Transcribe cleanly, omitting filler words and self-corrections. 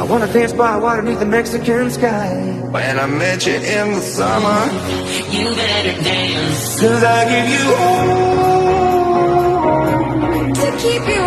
I wanna dance by water beneath the Mexican sky. When I met you in the summer, you better dance, 'cause I give you all to keep you